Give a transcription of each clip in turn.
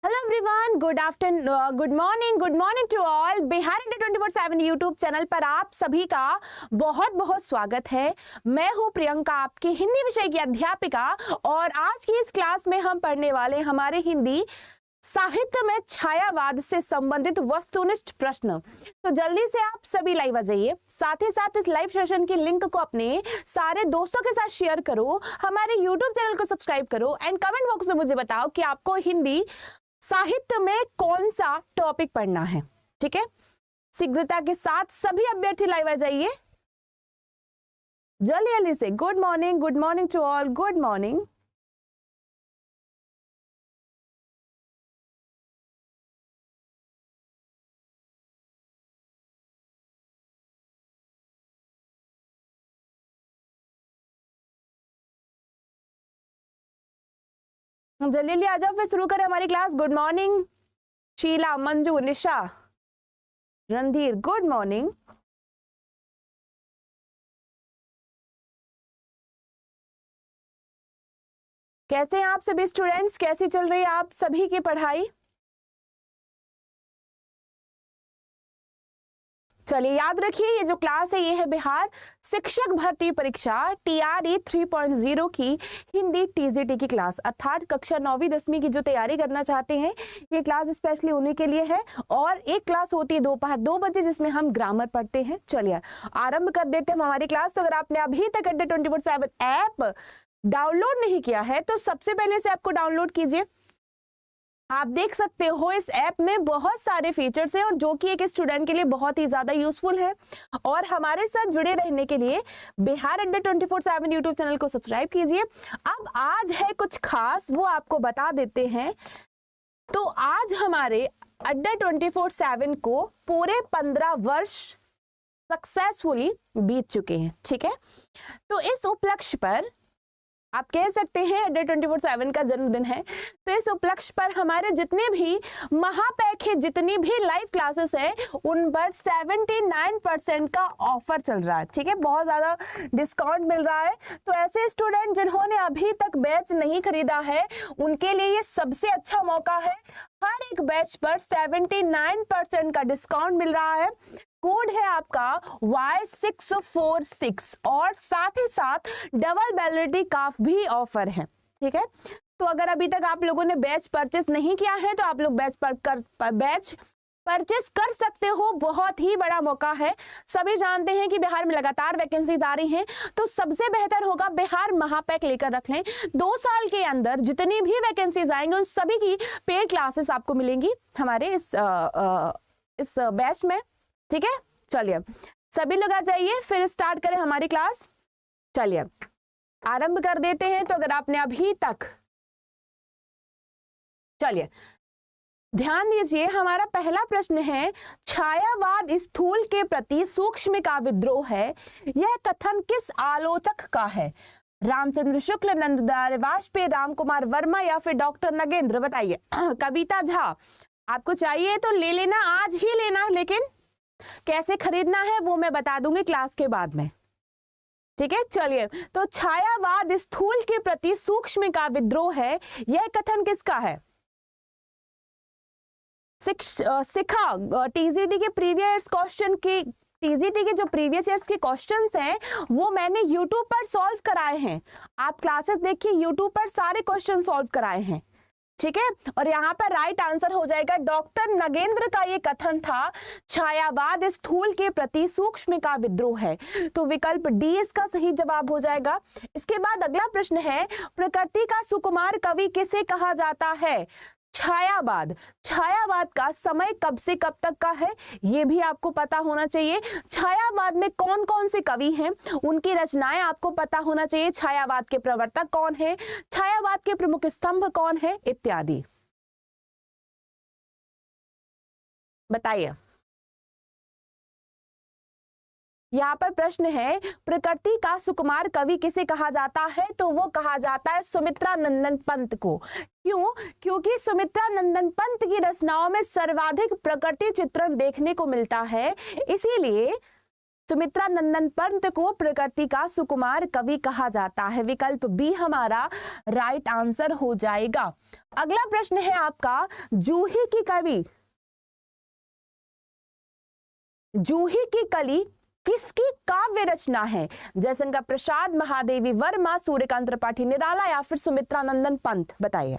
Hello everyone, good morning to all. Bihar India 24/7 YouTube channel पर आप सभी का बहुत बहुत स्वागत है। मैं हूं प्रियंका, आपकी हिंदी विषय की अध्यापिका, और आज की इस क्लास में हम पढ़ने वाले हमारे हिंदी साहित्य में छायावाद से संबंधित वस्तुनिष्ठ प्रश्न। तो जल्दी से आप सभी लाइव आ जाइए, साथ ही साथ इस लाइव सेशन की लिंक को अपने सारे दोस्तों के साथ शेयर करो, हमारे यूट्यूब चैनल को सब्सक्राइब करो एंड कमेंट बॉक्स में मुझे बताओ कि आपको हिंदी साहित्य में कौन सा टॉपिक पढ़ना है। ठीक है, शीघ्रता के साथ सभी अभ्यर्थी लाइव आ जाइए जल्दी जल्दी से। Good morning to all, good morning. जल्दी आ जाओ, फिर शुरू करें हमारी class. Good morning Sheela, Manju, Nisha, Randhir, good morning. कैसे हैं आप सभी स्टूडेंट्स? कैसी चल रही है आप सभी की पढ़ाई? चलिए याद रखिए, ये जो क्लास है ये है बिहार शिक्षक भर्ती परीक्षा TRE 3.0 की हिंदी TGT की क्लास, अर्थात कक्षा 9वीं 10वीं की जो तैयारी करना चाहते हैं ये क्लास स्पेशली उन्हीं के लिए है। और एक क्लास होती है दोपहर 2 बजे जिसमें हम ग्रामर पढ़ते हैं। चलिए आरंभ कर देते हैं हमारी क्लास। तो अगर आपने अभी तक अड्डा 24/7 ऐप डाउनलोड नहीं किया है तो सबसे पहले से आपको डाउनलोड कीजिए। आप देख सकते हो इस ऐप में बहुत सारे फीचर्स हैं और जो कि एक स्टूडेंट के लिए बहुत ही ज्यादा यूजफुल है। और हमारे साथ जुड़े रहने के लिए बिहार अड्डा 24/7 यूट्यूब चैनल को सब्सक्राइब कीजिए। अब आज है कुछ खास, वो आपको बता देते हैं। तो आज हमारे अड्डा 24/7 को पूरे 15 वर्ष सक्सेसफुली बीत चुके हैं। ठीक है, तो इस उपलक्ष्य पर आप कह सकते हैं अड्डा 24/7 का जन्मदिन है। तो इस उपलक्ष्य पर हमारे जितने भी महापैक है, जितनी भी लाइव क्लासेस है, उन पर 79% का ऑफर चल रहा है। ठीक है, बहुत ज्यादा डिस्काउंट मिल रहा है। तो ऐसे स्टूडेंट जिन्होंने अभी तक बैच नहीं खरीदा है उनके लिए ये सबसे अच्छा मौका है। हर एक बैच पर 79% का डिस्काउंट मिल रहा है। कोड है आपका Y646 और साथ ही साथ डबल वैलिडिटी का भी ऑफर है। ठीक है, तो अगर अभी तक आप लोगों ने बैच परचेस नहीं किया है तो आप लोग बैच परचेस कर सकते हो। बहुत ही बड़ा मौका है। सभी जानते हैं कि बिहार में लगातार वैकेंसीज आ रही हैं, तो सबसे बेहतर होगा बिहार महापैक लेकर रख लें। 2 साल के अंदर जितनी भी वैकेंसीज आएंगे उन सभी की पेड क्लासेस आपको मिलेंगी हमारे इस बैच में। ठीक है, चलिए सभी लोग आ जाइए, फिर स्टार्ट करें हमारी क्लास। चलिए आरंभ कर देते हैं। तो अगर आपने अभी तक, चलिए ध्यान दीजिए, हमारा पहला प्रश्न है, छायावाद स्थूल के प्रति सूक्ष्म का विद्रोह है, यह कथन किस आलोचक का है? रामचंद्र शुक्ल, नंदलाल वाजपेयी, राम कुमार वर्मा या फिर डॉक्टर नगेंद्र? बताइए। कविता झा, आपको चाहिए तो ले लेना, आज ही लेना, लेकिन कैसे खरीदना है वो मैं बता दूंगी क्लास के बाद में। ठीक है, चलिए। तो छायावाद स्थूल के प्रति सूक्ष्म का विद्रोह है, यह कथन किसका है? शिखा, TGT के प्रीवियस क्वेश्चन की, TGT के जो प्रीवियस ईयर्स के क्वेश्चंस हैं वो मैंने YouTube पर सॉल्व कराए हैं। आप क्लासेस देखिए, YouTube पर सारे क्वेश्चन सॉल्व कराए हैं। ठीक है, और यहाँ पर राइट आंसर हो जाएगा डॉक्टर नगेंद्र का ये कथन था, छायावाद स्थूल के प्रति सूक्ष्म का विद्रोह है। तो विकल्प डी इसका सही जवाब हो जाएगा। इसके बाद अगला प्रश्न है, प्रकृति का सुकुमार कवि किसे कहा जाता है? छायावाद का समय कब से कब तक का है ये भी आपको पता होना चाहिए। छायावाद में कौन कौन से कवि हैं, उनकी रचनाएं आपको पता होना चाहिए। छायावाद के प्रवर्तक कौन है, छायावाद के प्रमुख स्तंभ कौन है, इत्यादि बताइए। यहाँ पर प्रश्न है, प्रकृति का सुकुमार कवि किसे कहा जाता है? तो वो कहा जाता है सुमित्रा नंदन पंत को। क्यों? क्योंकि सुमित्रा नंदन पंत की रचनाओं में सर्वाधिक प्रकृति चित्रण देखने को मिलता है, इसीलिए सुमित्रा नंदन पंत को प्रकृति का सुकुमार कवि कहा जाता है। विकल्प बी हमारा राइट आंसर हो जाएगा। अगला प्रश्न है आपका, जूही की कवि, जूही की कली किसकी काव्य रचना है? जयशंकर प्रसाद, महादेवी वर्मा, सूर्यकांत त्रिपाठी निराला या फिर सुमित्रा नंदन पंत? बताइए।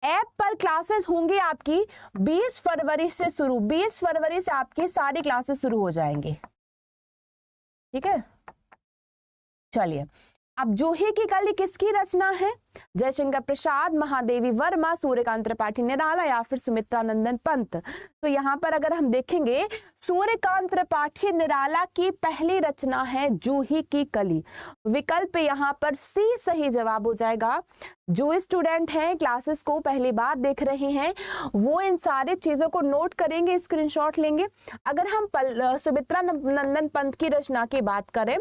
ऐप पर क्लासेस होंगी आपकी 20 फरवरी से शुरू, 20 फरवरी से आपकी सारी क्लासेस शुरू हो जाएंगी, ठीक है। चलिए, अब जूही की कली किसकी रचना है? जयशंकर प्रसाद, महादेवी वर्मा, सूर्यकांत त्रिपाठी निराला या फिर सुमित्रा नंदन पंत? तो यहाँ पर अगर हम देखेंगे, सूर्यकांत त्रिपाठी निराला की पहली रचना है जूही की कली। विकल्प यहाँ पर सी सही जवाब हो जाएगा। जो स्टूडेंट हैं क्लासेस को पहली बार देख रहे हैं वो इन सारी चीजों को नोट करेंगे, स्क्रीनशॉट लेंगे। अगर हम सुमित्रा नंदन पंत की रचना की बात करें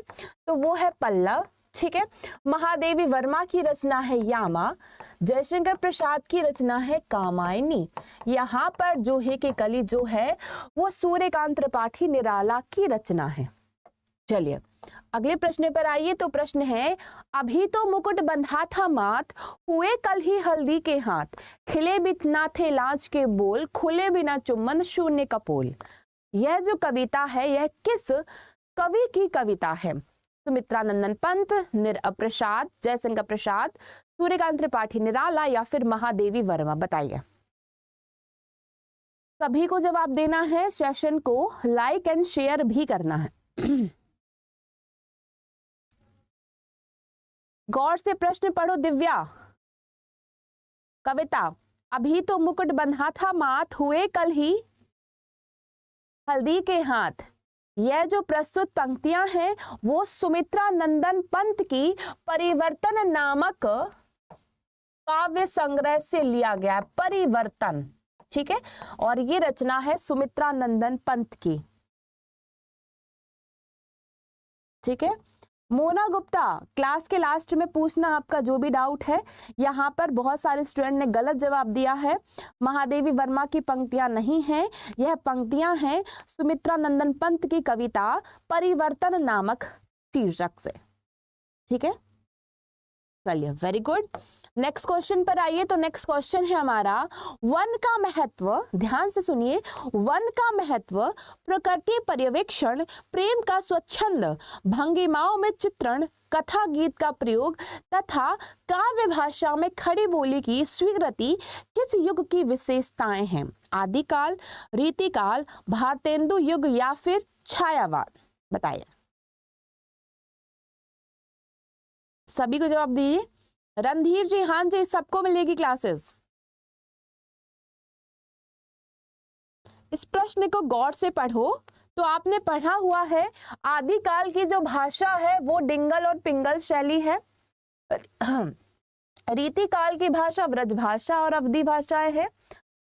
तो वो है पल्लव, ठीक है। महादेवी वर्मा की रचना है यामा, जयशंकर प्रसाद की रचना है कामायनी। यहाँ पर जूही की कली जो है वो सूर्यकांत त्रिपाठी निराला की रचना है। चलिए अगले प्रश्न पर आइए। तो प्रश्न है, अभी तो मुकुट बंधा था माथ, हुए कल ही हल्दी के हाथ, खिले बिना थे लाज के बोल, खुले बिना चुम्बन शून्य कपोल। यह जो कविता है यह किस कवि की कविता है? सुमित्रा नंदन पंत, प्रसाद, जयशंकर प्रसाद, सूर्यकांत त्रिपाठी निराला या फिर महादेवी वर्मा? बताइए। सभी को जवाब देना है, सेशन को लाइक एंड शेयर भी करना है। गौर से प्रश्न पढ़ो दिव्या। कविता, अभी तो मुकुट बंधा था माथ, हुए कल ही हल्दी के हाथ। यह जो प्रस्तुत पंक्तियां हैं वो सुमित्रा नंदन पंत की परिवर्तन नामक काव्य संग्रह से लिया गया है। परिवर्तन, ठीक है, और ये रचना है सुमित्रा नंदन पंत की, ठीक है। मोना गुप्ता, क्लास के लास्ट में पूछना आपका जो भी डाउट है। यहाँ पर बहुत सारे स्टूडेंट ने गलत जवाब दिया है। महादेवी वर्मा की पंक्तियां नहीं हैं, यह पंक्तियां हैं सुमित्रा नंदन पंत की कविता परिवर्तन नामक शीर्षक से, ठीक है। चलिए, वेरी गुड। नेक्स्ट क्वेश्चन पर आइए। तो नेक्स्ट क्वेश्चन है हमारा, वन का महत्व, ध्यान से सुनिए, वन का महत्व, प्रकृति पर्यवेक्षण, प्रेम का स्वच्छंद, भंगिमाओं में चित्रण, कथा गीत का प्रयोग तथा काव्य भाषा में खड़ी बोली की स्वीकृति किस युग की विशेषताएं हैं? आदिकाल, रीतिकाल, भारतेंदु युग या फिर छायावाद? बताइए। सभी को जवाब दीजिए। रणधीर जी, हाँ जी, सबको मिलेगी क्लासेस। इस प्रश्न को गौर से पढ़ो। तो आपने पढ़ा हुआ है आदिकाल की जो भाषा है वो डिंगल और पिंगल शैली है। रीतिकाल की भाषा ब्रज भाषा और अवधी भाषाएं है।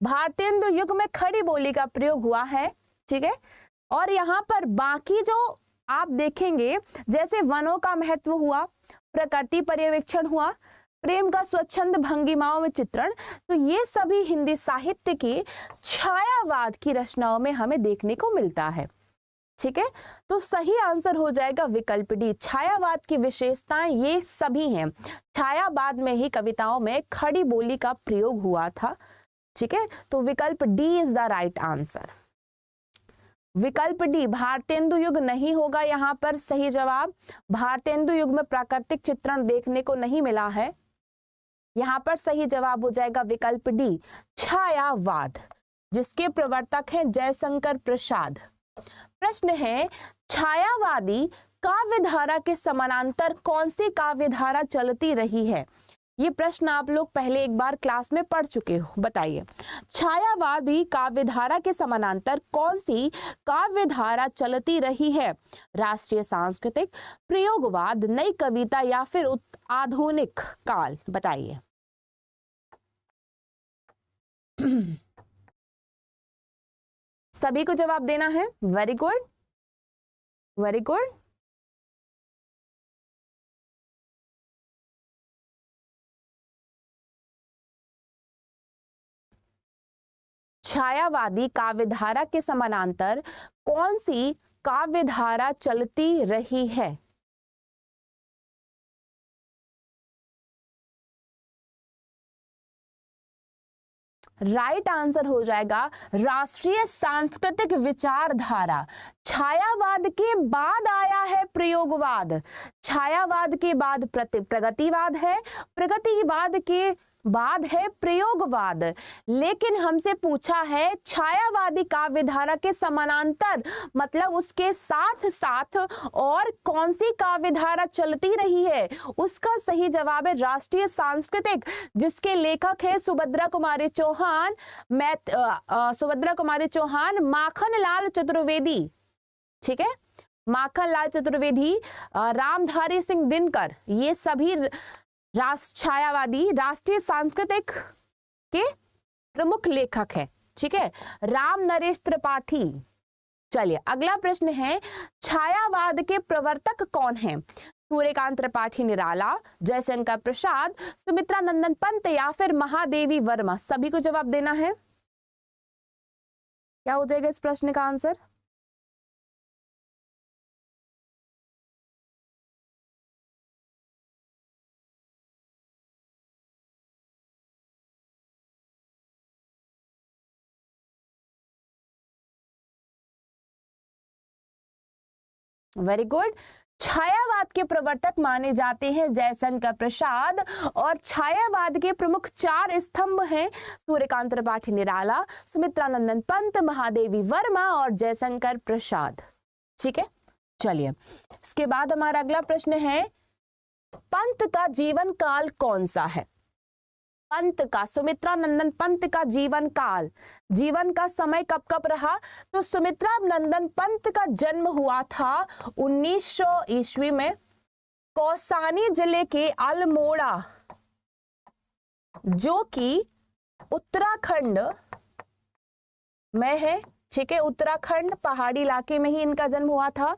भारतेंदु युग में खड़ी बोली का प्रयोग हुआ है, ठीक है। और यहाँ पर बाकी जो आप देखेंगे, जैसे वनों का महत्व हुआ, प्रकृति पर्यवेक्षण हुआ, प्रेम का स्वच्छंद, भंगिमाओं में चित्रण, तो ये सभी हिंदी साहित्य की छायावाद की रचनाओं में हमें देखने को मिलता है, ठीक है। तो सही आंसर हो जाएगा विकल्प डी। छायावाद की विशेषताएं ये सभी हैं। छायावाद में ही कविताओं में खड़ी बोली का प्रयोग हुआ था, ठीक है। तो विकल्प D is the right answer. विकल्प डी, भारतेंदु युग नहीं होगा यहाँ पर सही जवाब। भारतेंदु युग में प्राकृतिक चित्रण देखने को नहीं मिला है। यहाँ पर सही जवाब हो जाएगा विकल्प डी, छायावाद, जिसके प्रवर्तक हैं जयशंकर प्रसाद। प्रश्न है, छायावादी काव्यधारा के समानांतर कौन सी काव्यधारा चलती रही है? ये प्रश्न आप लोग पहले एक बार क्लास में पढ़ चुके हो। बताइए, छायावादी काव्यधारा के समानांतर कौन सी काव्यधारा चलती रही है? राष्ट्रीय सांस्कृतिक, प्रयोगवाद, नई कविता या फिर आधुनिक काल? बताइए। सभी को जवाब देना है। Very good, very good. छायावादी काव्यधारा के समानांतर कौन सी काव्य धारा चलती रही है? राइट आंसर हो जाएगा राष्ट्रीय सांस्कृतिक विचारधारा। छायावाद के बाद आया है प्रयोगवाद, छायावाद के बाद प्रगतिवाद है, प्रगतिवाद के बाद है प्रयोगवाद। लेकिन हमसे पूछा है छायावादी काव्यधारा के समानांतर मतलब उसके साथ साथ और कौन सी काव्यधारा चलती रही है, उसका सही जवाब है राष्ट्रीय सांस्कृतिक, जिसके लेखक है सुभद्रा कुमारी चौहान, सुभद्रा कुमारी चौहान, माखनलाल चतुर्वेदी। ठीक है, माखनलाल चतुर्वेदी, रामधारी सिंह दिनकर, ये सभी छायावादी राष्ट्रीय सांस्कृतिक के प्रमुख लेखक हैं। ठीक है, राम नरेश त्रिपाठी। चलिए अगला प्रश्न है, छायावाद के प्रवर्तक कौन हैं? सूर्यकांत त्रिपाठी निराला, जयशंकर प्रसाद, सुमित्रा नंदन पंत या फिर महादेवी वर्मा? सभी को जवाब देना है। क्या हो जाएगा इस प्रश्न का आंसर? Very good. छायावाद के प्रवर्तक माने जाते हैं जयशंकर प्रसाद और छायावाद के प्रमुख 4 स्तंभ हैं सूर्यकांत त्रिपाठी निराला, सुमित्रा नंदन पंत, महादेवी वर्मा और जयशंकर प्रसाद। ठीक है, चलिए इसके बाद हमारा अगला प्रश्न है, पंत का जीवन काल कौन सा है? पंत का, सुमित्रा नंदन पंत का जीवन काल, जीवन का समय कब कब रहा? तो सुमित्रा नंदन पंत का जन्म हुआ था 1900 ईस्वी में कौसानी जिले के अल्मोड़ा, जो कि उत्तराखंड में है। ठीक है, उत्तराखंड पहाड़ी इलाके में ही इनका जन्म हुआ था।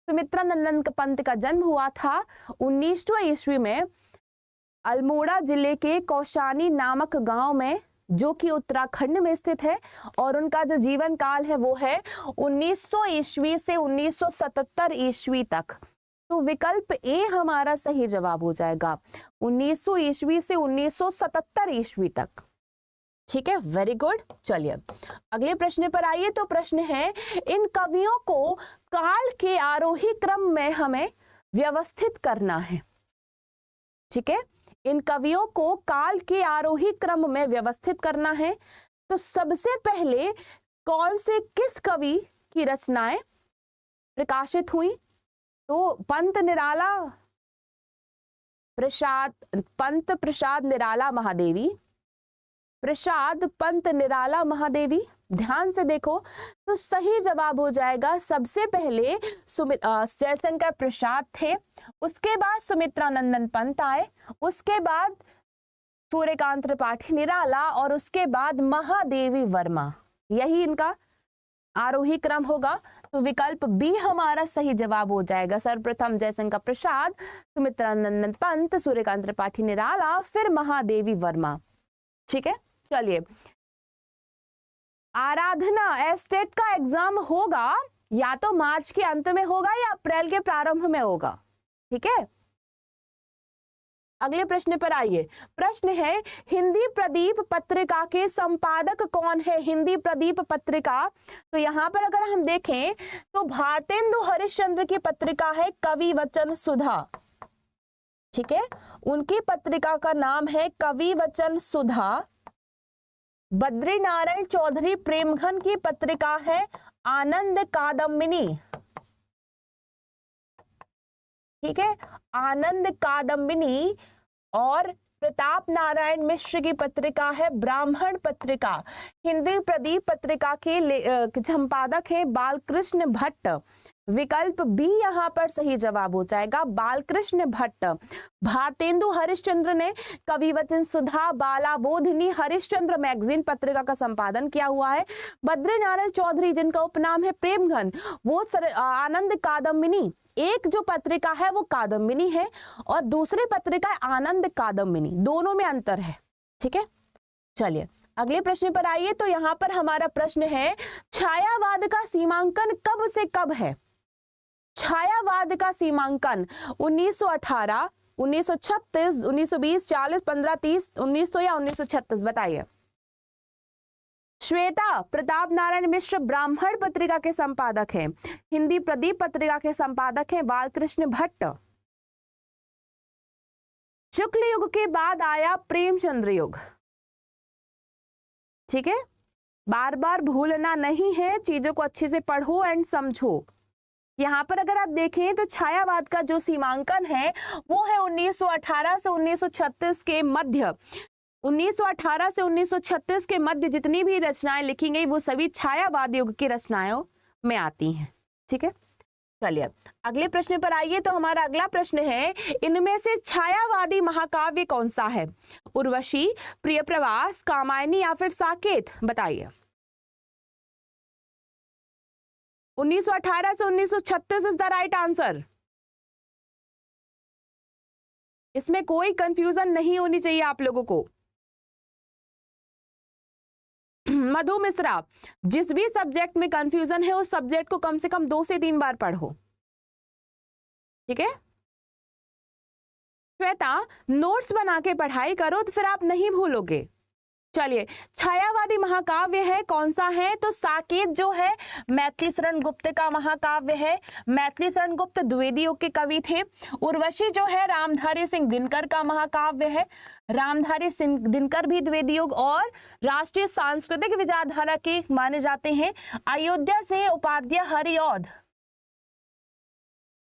सुमित्रा नंदन पंत का जन्म हुआ था 1900 ईस्वी में अल्मोड़ा जिले के कौसानी नामक गांव में, जो कि उत्तराखंड में स्थित है, और उनका जो जीवन काल है वो है 1900 ईस्वी से 1977 ईस्वी तक। तो विकल्प ए हमारा सही जवाब हो जाएगा, 1900 ईस्वी से 1977 ईस्वी तक। ठीक है, वेरी गुड। चलिए अगले प्रश्न पर आइए। तो प्रश्न है, इन कवियों को काल के आरोही क्रम में हमें व्यवस्थित करना है। ठीक है, इन कवियों को काल के आरोही क्रम में व्यवस्थित करना है। तो सबसे पहले कौन से किस कवि की रचनाएं प्रकाशित हुई? तो पंत प्रसाद निराला महादेवी, प्रसाद पंत निराला महादेवी। ध्यान से देखो तो सही जवाब हो जाएगा, सबसे पहले जयशंकर प्रसाद थे, उसके बाद सुमित्रा नंदन पंत आए, उसके बाद सूर्यकांत त्रिपाठी निराला और उसके बाद महादेवी वर्मा। यही इनका आरोही क्रम होगा। तो विकल्प बी हमारा सही जवाब हो जाएगा, सर्वप्रथम जयशंकर प्रसाद, सुमित्रा नंदन पंत, सूर्यकांत त्रिपाठी निराला, फिर महादेवी वर्मा। ठीक है, चलिए आराधना एस्टेट का एग्जाम होगा या तो मार्च के अंत में होगा या अप्रैल के प्रारंभ में होगा। ठीक है, अगले प्रश्न पर आइए। प्रश्न है, हिंदी प्रदीप पत्रिका के संपादक कौन है? हिंदी प्रदीप पत्रिका, तो यहाँ पर अगर हम देखें तो भारतेंदु हरिश्चंद्र की पत्रिका है कवि वचन सुधा। ठीक है, उनकी पत्रिका का नाम है कवि वचन सुधा। बद्री नारायण चौधरी प्रेमघन की पत्रिका है आनंद कादम्बिनी। ठीक है, आनंद कादम्बिनी। और प्रताप नारायण मिश्र की पत्रिका है ब्राह्मण पत्रिका। हिंदी प्रदीप पत्रिका के संपादक है बालकृष्ण भट्ट। विकल्प बी यहाँ पर सही जवाब हो जाएगा, बालकृष्ण भट्ट। भारतेंदु हरिश्चंद्र ने कवि वचन सुधा, बाला बोधिनी, हरिश्चंद्र मैगजीन पत्रिका का संपादन किया हुआ है। बद्री नारायण चौधरी, जिनका उपनाम है प्रेमघन, वो आनंद कादम्बिनी, एक जो पत्रिका है वो कादम्बिनी है और दूसरी पत्रिका है आनंद कादम्बिनी, दोनों में अंतर है। ठीक है, चलिए अगले प्रश्न पर आइए। तो यहाँ पर हमारा प्रश्न है, छायावाद का सीमांकन कब से कब है? छायावाद का सीमांकन 1918, 1936, 1920, 40, 15, 30, 1900 या 1936, बताइए। श्वेता प्रताप नारायण मिश्र ब्राह्मण पत्रिका के संपादक हैं। हिंदी प्रदीप पत्रिका के संपादक हैं बालकृष्ण भट्ट। शुक्ल युग के बाद आया प्रेमचंद्र युग। ठीक है, बार बार भूलना नहीं है, चीजों को अच्छे से पढ़ो एंड समझो। यहाँ पर अगर आप देखें तो छायावाद का जो सीमांकन है वो है 1918 से 1936 के मध्य। 1918 से 1936 के मध्य जितनी भी रचनाएं लिखी गई वो सभी छायावाद युग की रचनाओं में आती हैं। ठीक है, चलिए अगले प्रश्न पर आइए। तो हमारा अगला प्रश्न है, इनमें से छायावादी महाकाव्य कौन सा है? उर्वशी, प्रियप्रवास, कामायनी या फिर साकेत, बताइए। 1918 से 1936 इज द राइट आंसर। इसमें कोई कंफ्यूजन नहीं होनी चाहिए आप लोगों को। मधु मिश्रा, जिस भी सब्जेक्ट में कंफ्यूजन है उस सब्जेक्ट को कम से कम 2 से 3 बार पढ़ो। ठीक है, श्वेता नोट्स बना के पढ़ाई करो तो फिर आप नहीं भूलोगे। चलिए, छायावादी महाकाव्य है कौन सा है? तो साकेत जो है मैथिली शरण गुप्त का महाकाव्य है। मैथिली शरण गुप्त द्विवेदी युग के कवि थे। उर्वशी जो है रामधारी सिंह दिनकर का महाकाव्य है। रामधारी सिंह दिनकर भी द्विवेदी युग और राष्ट्रीय सांस्कृतिक विचारधारा के माने जाते हैं। अयोध्या से उपाध्याय हरिऔध,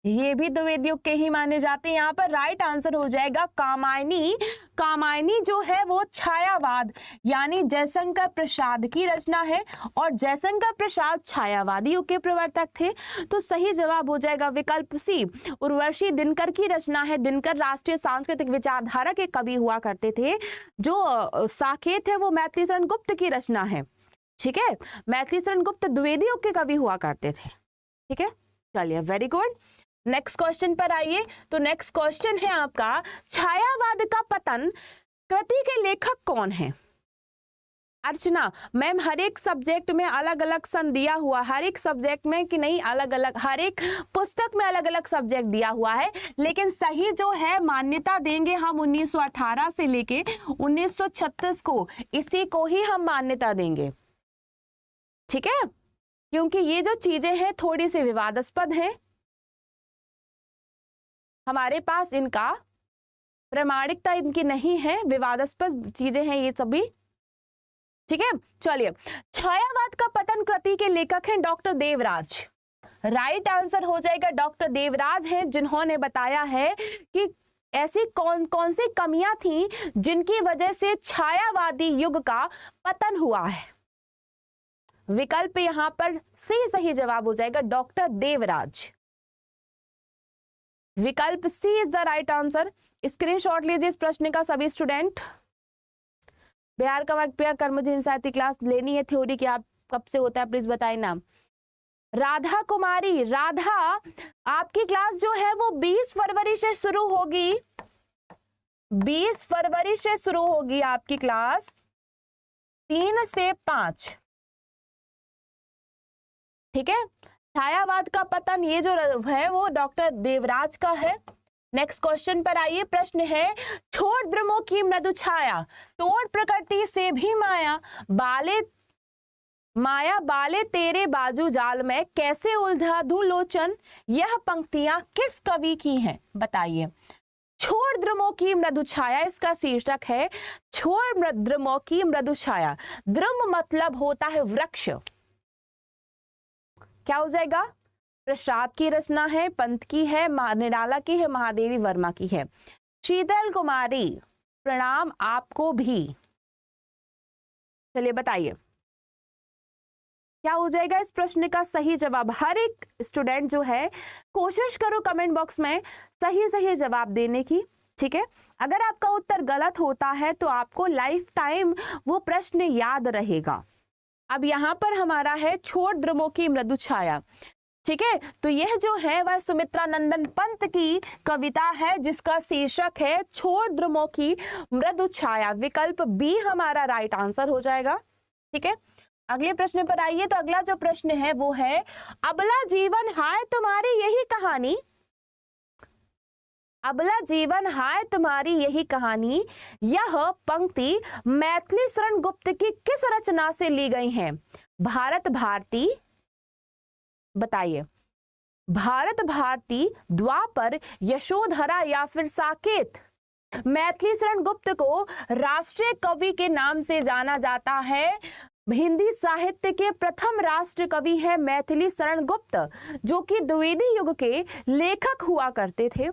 ये भी द्विवेदी युग के ही माने जाते हैं। यहाँ पर राइट आंसर हो जाएगा कामायनी। कामायनी जो है वो छायावाद यानी जयशंकर प्रसाद की रचना है और जयशंकर प्रसाद छायावादी युग के प्रवर्तक थे। तो सही जवाब हो जाएगा विकल्प सी। उर्वशी दिनकर की रचना है। दिनकर राष्ट्रीय सांस्कृतिक विचारधारा के कवि हुआ करते थे। जो साकेत है वो मैथिली शरण गुप्त की रचना है। ठीक है, मैथिली शरण गुप्त द्विवेदी युग के कवि हुआ करते थे। ठीक है, चलिए वेरी गुड। नेक्स्ट क्वेश्चन पर आइए। तो नेक्स्ट क्वेश्चन है आपका, छायावाद का पतन कृति के लेखक कौन है? अर्चना मैम, हर एक सब्जेक्ट में अलग अलग सन दिया हुआ, हर एक सब्जेक्ट में कि नहीं, अलग अलग, हर एक पुस्तक में अलग अलग सब्जेक्ट दिया हुआ है, लेकिन सही जो है मान्यता देंगे हम 1918 से लेके 1936 को, इसी को ही हम मान्यता देंगे। ठीक है, क्योंकि ये जो चीजें हैं थोड़ी सी विवादास्पद हैं, हमारे पास इनका प्रामाणिकता इनकी नहीं है, विवादास्पद चीजें हैं ये सभी। ठीक है, चलिए, छायावाद का पतन कृति के लेखक हैं डॉक्टर देवराज। राइट आंसर हो जाएगा डॉक्टर देवराज हैं, जिन्होंने बताया है कि ऐसी कौन कौन सी कमियां थी जिनकी वजह से छायावादी युग का पतन हुआ है। विकल्प यहां पर सही जवाब हो जाएगा डॉक्टर देवराज। विकल्प C is the right answer. Screenshot लीजिए इस प्रश्न का सभी स्टूडेंट। बिहार का वाक्य मुझे इंसाइती क्लास लेनी है थ्योरी की, आप कब से होता है प्लीज बताइए नाम। राधा कुमारी, राधा आपकी क्लास जो है वो 20 फरवरी से शुरू होगी। 20 फरवरी से शुरू होगी आपकी क्लास 3 से 5। ठीक है, छायावाद का पतन ये जो है वो डॉक्टर देवराज का है। नेक्स्ट क्वेश्चन पर आइए। प्रश्न है, छोड़ द्रुमों की मृदु छाया, तोड़ प्रकृति से भी माया, बाले तेरे बाजू जाल में, कैसे उलझा दूं लोचन, यह पंक्तियां किस कवि की हैं? बताइए। छोड़ द्रुमों की मृदु छाया, इसका शीर्षक है छोड़ द्रुमों की मृदु छाया। द्रुम मतलब होता है वृक्ष। क्या हो जाएगा? प्रसाद की रचना है, पंत की है, निराला की है, महादेवी वर्मा की है। शीतल कुमारी प्रणाम आपको भी। चलिए बताइए क्या हो जाएगा इस प्रश्न का सही जवाब। हर एक स्टूडेंट जो है कोशिश करो कमेंट बॉक्स में सही जवाब देने की। ठीक है, अगर आपका उत्तर गलत होता है तो आपको लाइफ टाइम वो प्रश्न याद रहेगा। अब यहाँ पर हमारा है छोड़ द्रुमों की मृदु छाया। ठीक है, तो यह जो है वह सुमित्रा नंदन पंत की कविता है जिसका शीर्षक है छोड़ द्रुमों की मृदु छाया। विकल्प बी हमारा राइट आंसर हो जाएगा। ठीक है, अगले प्रश्न पर आइए। तो अगला जो प्रश्न है वो है, अबला जीवन हाय तुम्हारी यही कहानी, अबला जीवन हाय तुम्हारी यही कहानी, यह पंक्ति मैथिली शरण गुप्त की किस रचना से ली गई है? भारत भारती, बताइए, भारत भारती, द्वापर, यशोधरा या फिर साकेत? मैथिली शरण गुप्त को राष्ट्रीय कवि के नाम से जाना जाता है। हिंदी साहित्य के प्रथम राष्ट्र कवि है मैथिली शरण गुप्त, जो कि द्विवेदी युग के लेखक हुआ करते थे।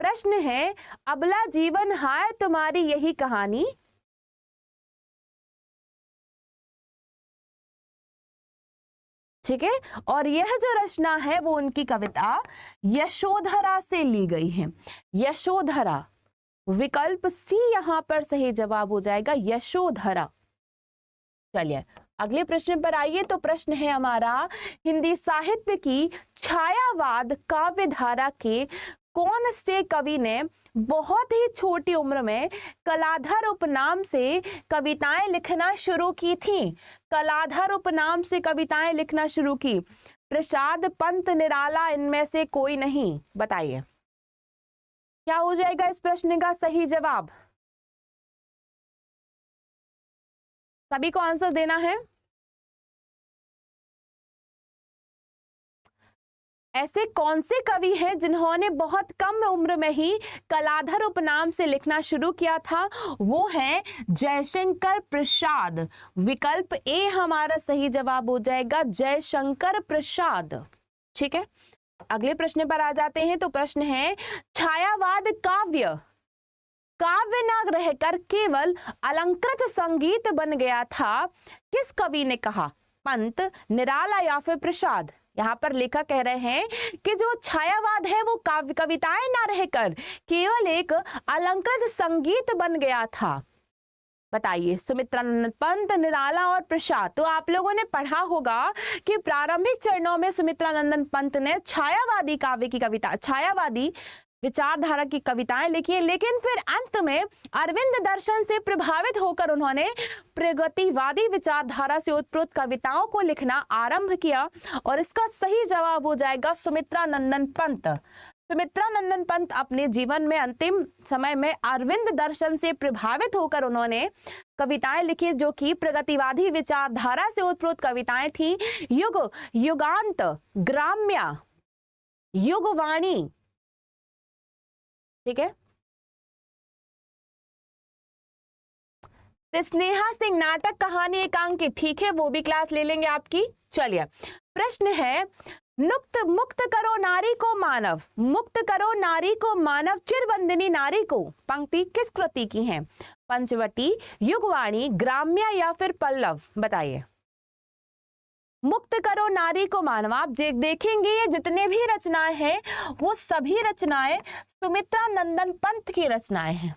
प्रश्न है, अबला जीवन हाय तुम्हारी यही कहानी, ठीक है, और यह जो रचना है वो उनकी कविता यशोधरा से ली गई है। यशोधरा, विकल्प सी यहां पर सही जवाब हो जाएगा, यशोधरा। चलिए अगले प्रश्न पर आइए। तो प्रश्न है हमारा, हिंदी साहित्य की छायावाद काव्य धारा के कौन से कवि ने बहुत ही छोटी उम्र में कलाधर उपनाम से कविताएं लिखना शुरू की थी? कलाधर उपनाम से कविताएं लिखना शुरू की। प्रसाद, पंत, निराला, इनमें से कोई नहीं? बताइए क्या हो जाएगा इस प्रश्न का सही जवाब? सभी को आंसर देना है। ऐसे कौन से कवि हैं जिन्होंने बहुत कम उम्र में ही कलाधर उपनाम से लिखना शुरू किया था? वो है जयशंकर प्रसाद। विकल्प ए हमारा सही जवाब हो जाएगा, जयशंकर प्रसाद। ठीक है, अगले प्रश्न पर आ जाते हैं। तो प्रश्न है, छायावाद काव्य काव्य न रहकर केवल अलंकृत संगीत बन गया था, किस कवि ने कहा? पंत, निराला या फिर प्रसाद? यहाँ पर लेखक कह रहे हैं कि जो छायावाद है वो काव्य कविताएं ना रहकर केवल एक अलंकृत संगीत बन गया था। बताइए, सुमित्रानंदन पंत, निराला और प्रसाद। तो आप लोगों ने पढ़ा होगा कि प्रारंभिक चरणों में सुमित्रानंदन पंत ने छायावादी काव्य की कविता, छायावादी विचारधारा की कविताएं लिखी है, लेकिन फिर अंत में अरविंद दर्शन से प्रभावित होकर उन्होंने प्रगतिवादी विचारधारा से उत्प्रोत कविताओं को लिखना आरंभ किया, और इसका सही जवाब हो जाएगा सुमित्रानंदन पंत। सुमित्रानंदन पंत अपने जीवन में अंतिम समय में अरविंद दर्शन से प्रभावित होकर उन्होंने कविताएं लिखी, जो कि प्रगतिवादी विचारधारा से उत्प्रोत कविताएं थी। युग, युगांत, ग्राम्या, युगवाणी। ठीक है, स्नेहा सिंह नाटक, कहानी, एकांकी। ठीक है, वो भी क्लास ले लेंगे आपकी। चलिए प्रश्न है, मुक्त करो नारी को मानव, मुक्त करो नारी को मानव, चिरबंदिनी नारी को, पंक्ति किस कृति की है? पंचवटी, युगवाणी, ग्राम्य या फिर पल्लव? बताइए। मुक्त करो नारी को मानव, आप देखेंगे ये जितने भी रचनाएं हैं वो सभी रचनाएं सुमित्रानंदन पंत की रचनाएं हैं।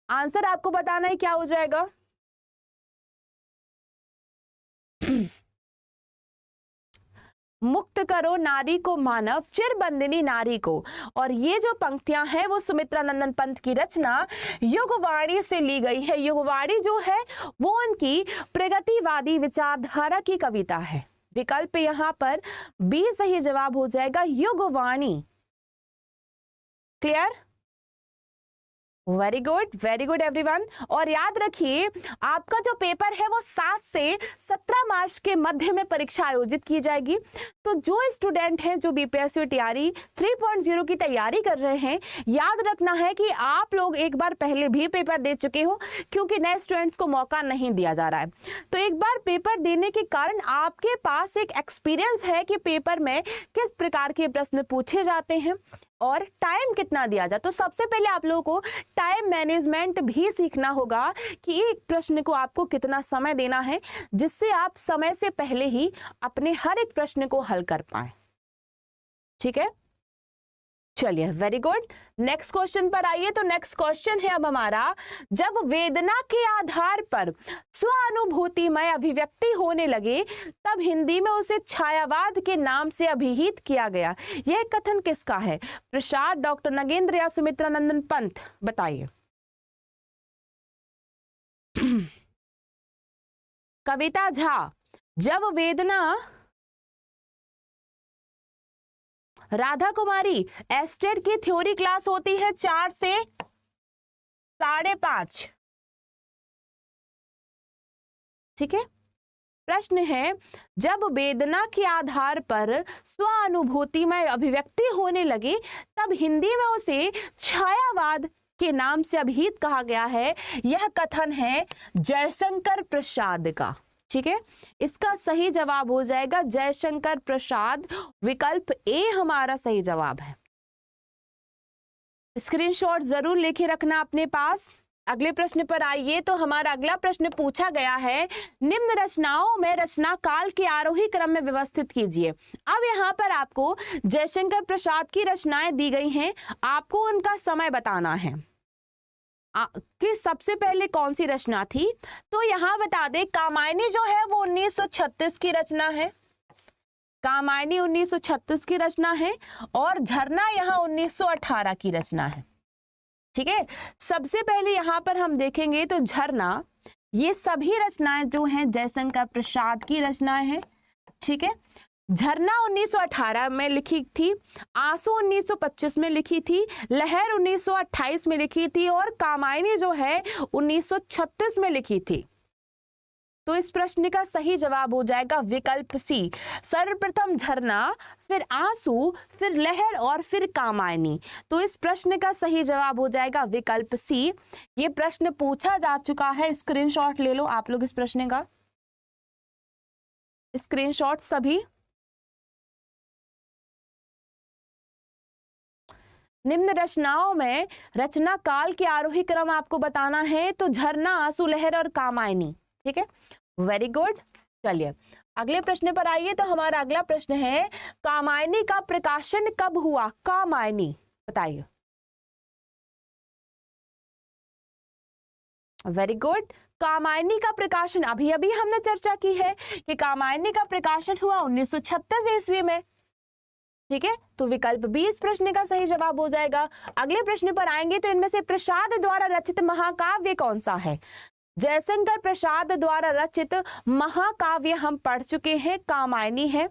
आंसर आपको बताना है क्या हो जाएगा। मुक्त करो नारी को मानव, चिरबंदिनी नारी को, और ये जो पंक्तियां हैं वो सुमित्रानंदन पंत की रचना युगवाणी से ली गई है। युगवाणी जो है वो उनकी प्रगतिवादी विचारधारा की कविता है। विकल्प यहां पर बी सही जवाब हो जाएगा, Yugvani. Clear? Very good everyone. और याद रखिए आपका जो पेपर है वो 7 से 17 मार्च के मध्य में परीक्षा आयोजित की जाएगी। तो जो स्टूडेंट हैं जो बीपीएससी टीआरई 3.0 की तैयारी कर रहे हैं, याद रखना है कि आप लोग एक बार पहले भी पेपर दे चुके हो, क्योंकि नए स्टूडेंट्स को मौका नहीं दिया जा रहा है। तो एक बार पेपर देने के कारण आपके पास एक एक्सपीरियंस है कि पेपर में किस प्रकार के प्रश्न पूछे जाते हैं और टाइम कितना दिया जाए। तो सबसे पहले आप लोगों को टाइम मैनेजमेंट भी सीखना होगा कि एक प्रश्न को आपको कितना समय देना है, जिससे आप समय से पहले ही अपने हर एक प्रश्न को हल कर पाए। ठीक है, चलिए वेरी गुड। नेक्स्ट क्वेश्चन पर आइए। तो नेक्स्ट क्वेश्चन है अब हमारा, जब वेदना के आधार पर स्वानुभूतिमय अभिव्यक्ति होने लगे तब हिंदी में उसे छायावाद के नाम से अभिहित किया गया। यह कथन किसका है? प्रसाद, डॉक्टर नगेंद्र या सुमित्रानंदन पंत? बताइए। कविता झा, जब वेदना, राधा कुमारी। एस्टेट की थ्योरी क्लास होती है 4 से 5:30। ठीक है। प्रश्न है, जब वेदना के आधार पर स्वानुभूति में अभिव्यक्ति होने लगे तब हिंदी में उसे छायावाद के नाम से अभिहित कहा गया है। यह कथन है जयशंकर प्रसाद का। ठीक है, इसका सही जवाब हो जाएगा जयशंकर प्रसाद। विकल्प ए हमारा सही जवाब है। स्क्रीनशॉट जरूर लेके रखना अपने पास। अगले प्रश्न पर आइए। तो हमारा अगला प्रश्न पूछा गया है, निम्न रचनाओं में रचना काल के आरोही क्रम में व्यवस्थित कीजिए। अब यहाँ पर आपको जयशंकर प्रसाद की रचनाएं दी गई हैं, आपको उनका समय बताना है कि सबसे पहले कौन सी रचना थी। तो यहाँ बता दें, कामायनी जो है वो 1936 की रचना है। कामायनी 1936 की रचना है और झरना यहाँ 1918 की रचना है। ठीक है, सबसे पहले यहां पर हम देखेंगे तो झरना, ये सभी रचनाएं जो हैं जयशंकर प्रसाद की रचनाएं हैं। ठीक है, झरना 1918 में लिखी थी, आंसू 1925 में लिखी थी, लहर 1928 में लिखी थी और कामायनी जो है 1936 में लिखी थी। तो इस प्रश्न का सही जवाब हो जाएगा विकल्प सी। सर्वप्रथम झरना, फिर आंसू, फिर लहर और फिर कामायनी। तो इस प्रश्न का सही जवाब हो जाएगा विकल्प सी। ये प्रश्न पूछा जा चुका है, स्क्रीनशॉट ले लो आप लोग इस प्रश्न का, स्क्रीनशॉट सभी। निम्न रचनाओं में रचना काल के आरोही क्रम आपको बताना है। तो झरना, आंसू, लहर और कामायनी। ठीक है, वेरी गुड। चलिए अगले प्रश्न पर आइए। तो हमारा अगला प्रश्न है, कामायनी का प्रकाशन कब हुआ? कामायनी बताइए। Very good. कामायनी का प्रकाशन अभी अभी हमने चर्चा की है कि कामायनी का प्रकाशन हुआ 1936 ईस्वी में। ठीक है, तो विकल्प बी इस प्रश्न का सही जवाब हो जाएगा। अगले प्रश्न पर आएंगे। तो इनमें से प्रसाद द्वारा रचित महाकाव्य कौन सा है? जयशंकर प्रसाद द्वारा रचित महाकाव्य हम पढ़ चुके हैं, कामायनी है।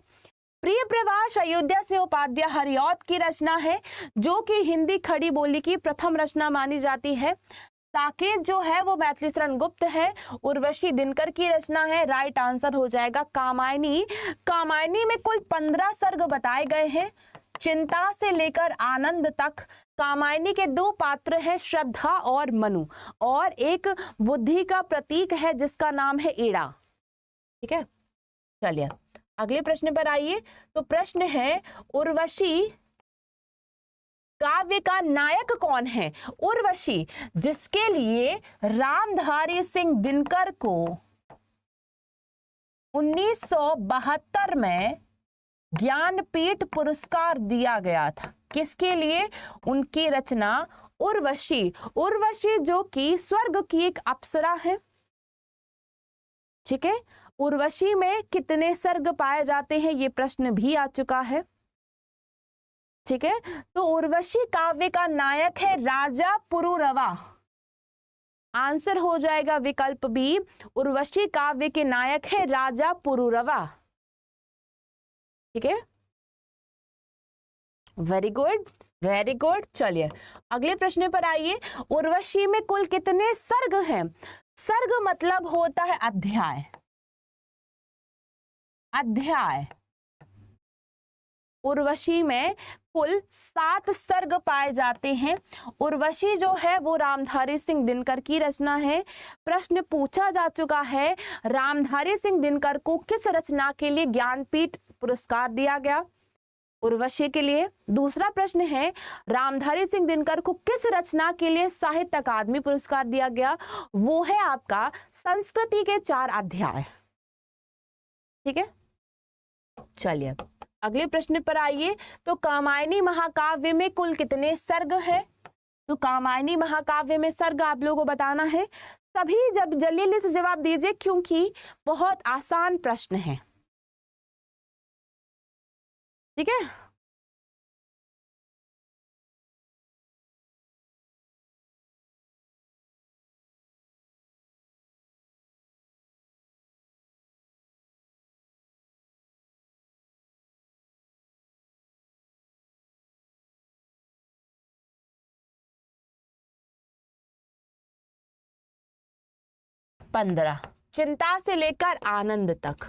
प्रिय प्रवास अयोध्या से उपाध्याय हरिऔध की रचना है, जो कि हिंदी खड़ी बोली की प्रथम रचना मानी जाती है। साकेत जो है वो मैथिली शरण गुप्त है। उर्वशी दिनकर की रचना है। राइट आंसर हो जाएगा कामायनी। कामायनी में कुल 15 सर्ग बताए गए हैं, चिंता से लेकर आनंद तक। कामायनी के 2 पात्र हैं, श्रद्धा और मनु, और एक बुद्धि का प्रतीक है जिसका नाम है ईड़ा। ठीक है, चलिए अगले प्रश्न पर आइए। तो प्रश्न है, उर्वशी काव्य का नायक कौन है? उर्वशी, जिसके लिए रामधारी सिंह दिनकर को 1972 में ज्ञानपीठ पुरस्कार दिया गया था। किसके लिए? उनकी रचना उर्वशी। उर्वशी जो कि स्वर्ग की एक अप्सरा है। ठीक है, उर्वशी में कितने सर्ग पाए जाते हैं ये प्रश्न भी आ चुका है। ठीक है, तो उर्वशी काव्य का नायक है राजा पुरुरवा। आंसर हो जाएगा विकल्प बी। उर्वशी काव्य के नायक है राजा पुरुरवा। ठीक है, वेरी गुड, वेरी गुड। चलिए अगले प्रश्न पर आइए। उर्वशी में कुल कितने सर्ग हैं? सर्ग मतलब होता है अध्याय। अध्याय। उर्वशी में कुल 7 सर्ग पाए जाते हैं। उर्वशी जो है वो रामधारी सिंह दिनकर की रचना है। प्रश्न पूछा जा चुका है, रामधारी सिंह दिनकर को किस रचना के लिए ज्ञानपीठ पुरस्कार दिया गया? उर्वशी के लिए। दूसरा प्रश्न है, रामधारी सिंह दिनकर को किस रचना के लिए साहित्य अकादमी पुरस्कार दिया गया? वो है आपका संस्कृति के 4 अध्याय। ठीक है, चलिए अगले प्रश्न पर आइए। तो कामायनी महाकाव्य में कुल कितने सर्ग हैं? तो कामायनी महाकाव्य में सर्ग आप लोगों को बताना है। सभी जब जल्दी से जवाब दीजिए क्योंकि बहुत आसान प्रश्न है। ठीक है, 15। चिंता से लेकर आनंद तक।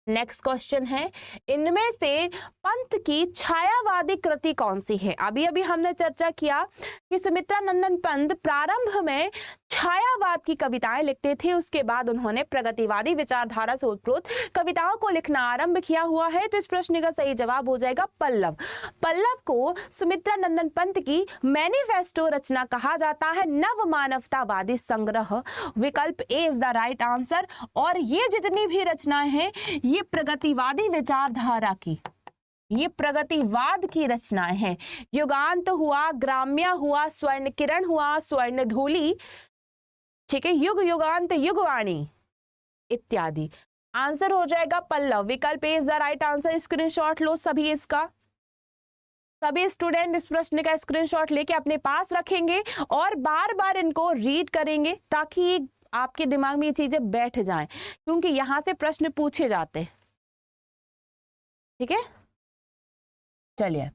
नेक्स्ट क्वेश्चन है, इनमें से पंत की छायावादी कृति कौन सी है? अभी अभी हमने चर्चा किया कि सुमित्रा नंदन पंत प्रारंभ में छायावाद की कविताएं लिखते थे, उसके बाद उन्होंने प्रगतिवादी विचारधारा से उत्प्रोत कविताओं को लिखना आरंभ किया हुआ है। तो इस प्रश्न का सही जवाब हो जाएगा पल्लव। पल्लव को सुमित्रा नंदन पंत की मैनिफेस्टो रचना कहा जाता है, नव मानवतावादी संग्रह, विकल्प A is the right answer. और ये जितनी भी रचनाएं हैं ये प्रगतिवादी विचारधारा की, ये प्रगतिवाद की रचनाएं हैं। युगांत हुआ, ग्राम्य हुआ, स्वर्ण किरण हुआ, स्वर्ण धूली, ठीक है, युग युगांत, युगवाणी इत्यादि। आंसर हो जाएगा पल्लव, विकल्प A is the right answer. Screenshot लो सभी इसका, सभी स्टूडेंट इस प्रश्न का स्क्रीनशॉट लेके अपने पास रखेंगे और बार बार इनको रीड करेंगे ताकि आपके दिमाग में ये चीजें बैठ जाएं, क्योंकि यहां से प्रश्न पूछे जाते हैं। ठीक है, चलिए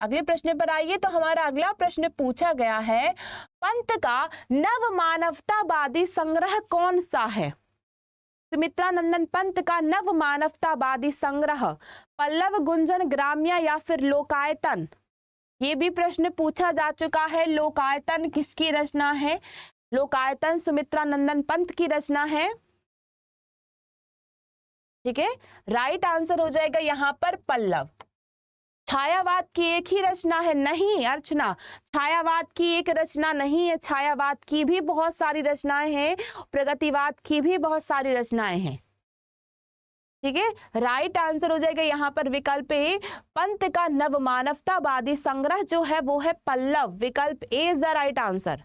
अगले प्रश्न पर आइए। तो हमारा अगला प्रश्न पूछा गया है, पंत का नव मानवतावादी संग्रह कौन सा है? सुमित्रा नंदन पंत का नव मानवतावादी संग्रह पल्लव, गुंजन, ग्राम्य या फिर लोकायतन? ये भी प्रश्न पूछा जा चुका है। लोकायतन किसकी रचना है? लोकायतन सुमित्रा नंदन पंत की रचना है। ठीक है, राइट आंसर हो जाएगा यहां पर पल्लव। छायावाद की एक ही रचना है? नहीं अर्चना, छायावाद की एक रचना नहीं है, छायावाद की भी बहुत सारी रचनाएं हैं, प्रगतिवाद की भी बहुत सारी रचनाएं हैं। ठीक है, राइट आंसर हो जाएगा यहाँ पर विकल्प ए, पंत का नव मानवतावादी संग्रह जो है वो है पल्लव, विकल्प A is the right answer.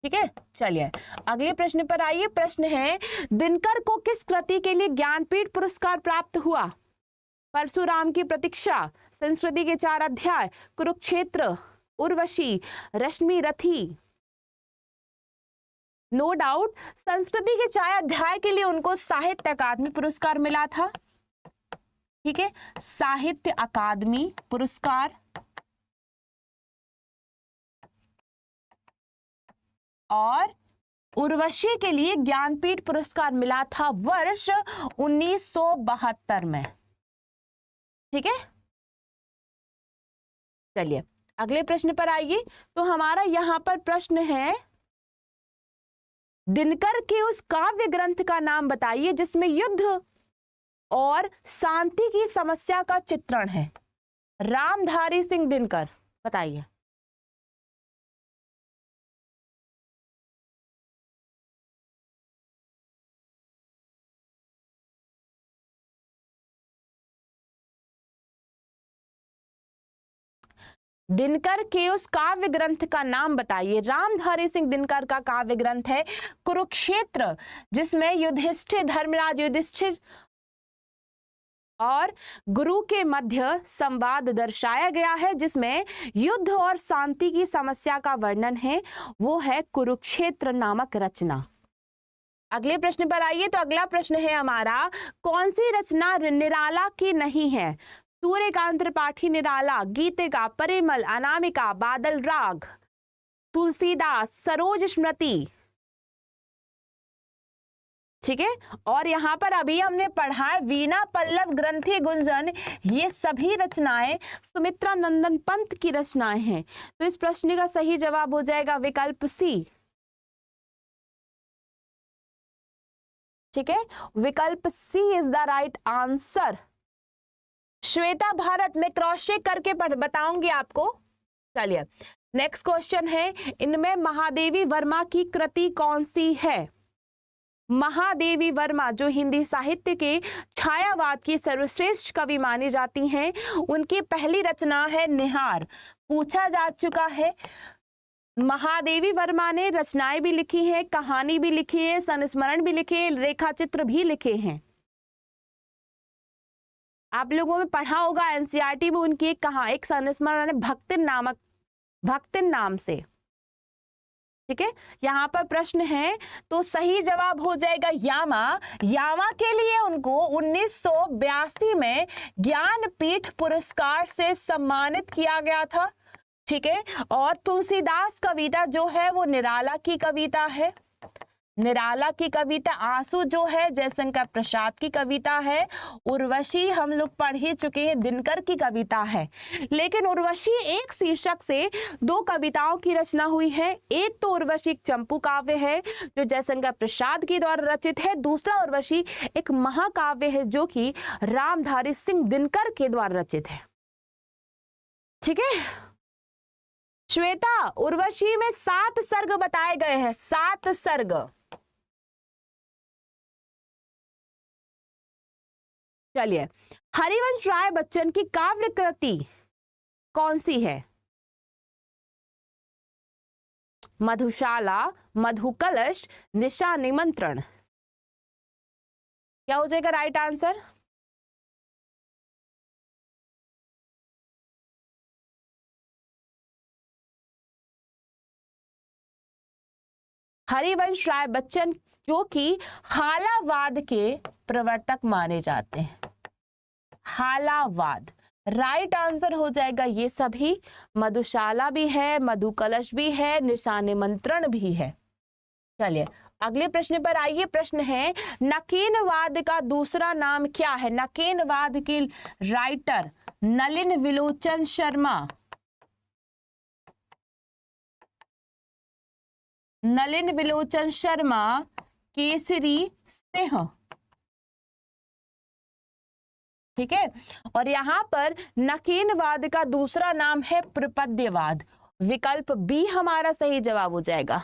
ठीक है, चलिए अगले प्रश्न पर आइए। प्रश्न है, दिनकर को किस कृति के लिए ज्ञानपीठ पुरस्कार प्राप्त हुआ? परशुराम की प्रतीक्षा, संस्कृति के 4 अध्याय, कुरुक्षेत्र, उर्वशी, रश्मि रथी। नो डाउट संस्कृति के 4 अध्याय के लिए उनको साहित्य अकादमी पुरस्कार मिला था। ठीक है, साहित्य अकादमी पुरस्कार। और उर्वशी के लिए ज्ञानपीठ पुरस्कार मिला था वर्ष 1972 में। ठीक है, चलिए अगले प्रश्न पर आइए। तो हमारा यहां पर प्रश्न है, दिनकर के उस काव्य ग्रंथ का नाम बताइए जिसमें युद्ध और शांति की समस्या का चित्रण है। रामधारी सिंह दिनकर, बताइए। दिनकर के उस काव्य ग्रंथ का नाम बताइए। रामधारी सिंह दिनकर का काव्य ग्रंथ है कुरुक्षेत्र, जिसमें युधिष्ठिर, धर्मराज युधिष्ठिर और गुरु के मध्य संवाद दर्शाया गया है, जिसमें युद्ध और शांति की समस्या का वर्णन है, वो है कुरुक्षेत्र नामक रचना। अगले प्रश्न पर आइए। तो अगला प्रश्न है हमारा, कौन सी रचना निराला की नहीं है? सूर्यकांत त्रिपाठी निराला, गीतिका, परिमल, अनामिका, बादल राग, तुलसीदास, सरोज स्मृति। ठीक है, और यहां पर अभी हमने पढ़ा है वीणा, पल्लव, ग्रंथि, गुंजन, ये सभी रचनाएं सुमित्रा नंदन पंत की रचनाएं हैं। तो इस प्रश्न का सही जवाब हो जाएगा विकल्प सी। ठीक है, विकल्प C is the right answer. Shweta Bharat में क्रॉस चेक करके बताऊंगी आपको। चलिए नेक्स्ट क्वेश्चन है, इनमें महादेवी वर्मा की कृति कौन सी है? महादेवी वर्मा जो हिंदी साहित्य के छायावाद की सर्वश्रेष्ठ कवि मानी जाती हैं, उनकी पहली रचना है निहार। पूछा जा चुका है, महादेवी वर्मा ने रचनाएं भी लिखी हैं, कहानी भी लिखी है, संस्मरण भी लिखे हैं, रेखा चित्र भी लिखे हैं। आप लोगों में पढ़ा होगा एनसीईआरटी में उनकी एक संस्मरण है भक्तिन नाम से। ठीक है, यहाँ पर प्रश्न है तो सही जवाब हो जाएगा यामा। यामा के लिए उनको 1982 में ज्ञानपीठ पुरस्कार से सम्मानित किया गया था। ठीक है, और तुलसीदास कविता जो है वो निराला की कविता है। निराला की कविता, आंसू जो है जयशंकर प्रसाद की कविता है, उर्वशी हम लोग पढ़ ही चुके हैं, दिनकर की कविता है। लेकिन उर्वशी एक शीर्षक से दो कविताओं की रचना हुई है। एक तो उर्वशी एक चंपू काव्य है जो जयशंकर प्रसाद के द्वारा रचित है, दूसरा उर्वशी एक महाकाव्य है जो कि रामधारी सिंह दिनकर के द्वारा रचित है। ठीक है श्वेता, उर्वशी में 7 सर्ग बताए गए हैं, 7 सर्ग। चलिए, हरिवंश राय बच्चन की काव्य कृति कौन सी है? मधुशाला, मधुकलश, निशा निमंत्रण। क्या हो जाएगा राइट आंसर? हरिवंश राय बच्चन जो कि हालावाद के प्रवर्तक माने जाते हैं। हालावाद राइट आंसर हो जाएगा ये सभी। मधुशाला भी है, मधुकलश भी है, निशा निमंत्रण भी है। चलिए अगले प्रश्न पर आइए। प्रश्न है नकीनवाद का दूसरा नाम क्या है? नकीनवाद के राइटर नलिन विलोचन शर्मा, नलिन विलोचन शर्मा, केसरी सिंह। ठीक है, और यहां पर नकीनवाद का दूसरा नाम है प्रपद्यवाद। विकल्प बी हमारा सही जवाब हो जाएगा।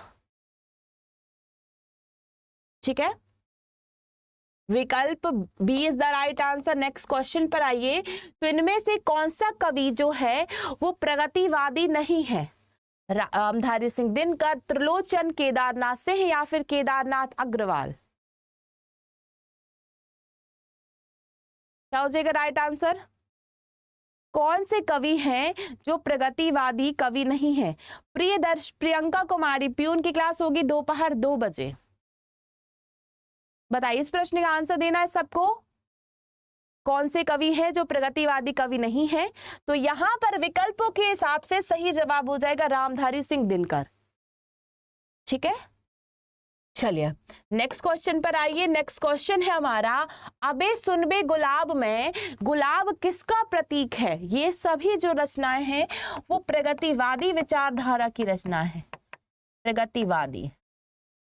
ठीक है, विकल्प B is the right answer. Next question पर आइए। तो इनमें से कौन सा कवि जो है वो प्रगतिवादी नहीं है? रामधारी सिंह दिनकर, त्रिलोचन, केदारनाथ सिंह या फिर केदारनाथ अग्रवाल? क्या हो जाएगा राइट आंसर? कौन से कवि हैं जो प्रगतिवादी कवि नहीं है? प्रियंका कुमारी, प्यून की क्लास होगी दोपहर 2 बजे। बताइए, इस प्रश्न का आंसर देना है सबको। कौन से कवि हैं जो प्रगतिवादी कवि नहीं है? तो यहां पर विकल्पों के हिसाब से सही जवाब हो जाएगा रामधारी सिंह दिनकर। ठीक है, चलिए नेक्स्ट क्वेश्चन पर आइए। नेक्स्ट क्वेश्चन है हमारा, अबे सुनबे गुलाब में गुलाब किसका प्रतीक है? ये सभी जो रचनाएं हैं वो प्रगतिवादी विचारधारा की रचना है। प्रगतिवादी।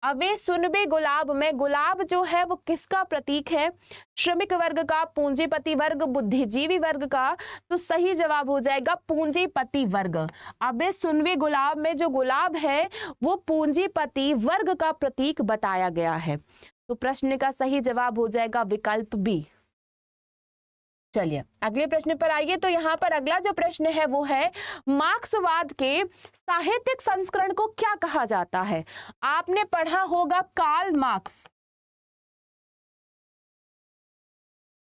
अबे सुनबे गुलाब में गुलाब जो है वो किसका प्रतीक है? श्रमिक वर्ग का, पूंजीपति वर्ग, बुद्धिजीवी वर्ग का? तो सही जवाब हो जाएगा पूंजीपति वर्ग। अबे सुनबे गुलाब में जो गुलाब है वो पूंजीपति वर्ग का प्रतीक बताया गया है। तो प्रश्न का सही जवाब हो जाएगा विकल्प बी। चलिए अगले प्रश्न पर आइए। तो यहाँ पर अगला जो प्रश्न है वो है, मार्क्सवाद के साहित्यिक संस्करण को क्या कहा जाता है? आपने पढ़ा होगा कार्ल मार्क्स।